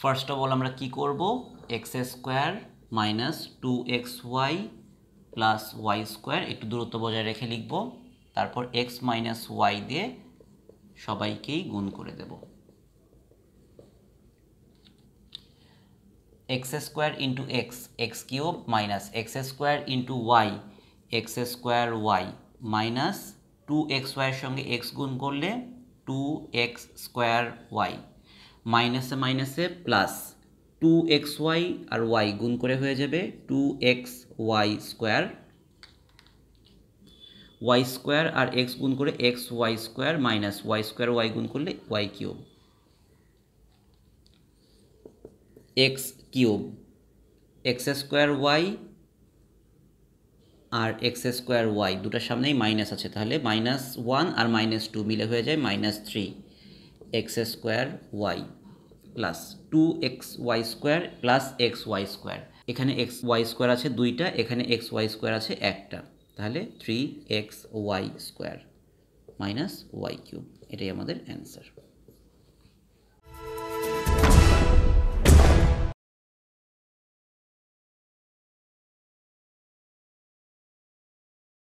First of all আমরা কি করব, x square minus 2xy plus y square একটু দূরত্ব বজায় রেখে লিখব, তারপর এক্স মাইনাস ওয়াই দিয়ে সবাইকেই গুণ করে দেব। X square into x, x cube minus x square into y, x square y minus 2xy এর সঙ্গে এক্স গুণ করলে 2x স্কোয়ার ওয়াই, মাইনাসে মাইনাসে প্লাস 2xy আর ওয়াই গুণ করে হয়ে যাবে 2xy স্কোয়ার, ওয়াই স্কোয়ার আর এক্স গুণ করে x y square minus y square y গুণ করলে y cube, x cube, x square y আর এক্স স্কোয়ার ওয়াই দুটার সামনেই মাইনাস আছে, তাহলে -1 আর -2 মিলে হয়ে যায় -3 x square y plus 2xy square plus x y square, এখানে এক্স ওয়াই স্কোয়ার আছে দুইটা, এখানে এক্স ওয়াই স্কোয়ার আছে একটা, তাহলে 3xy square minus Y cube, এটাই আমাদের অ্যান্সার।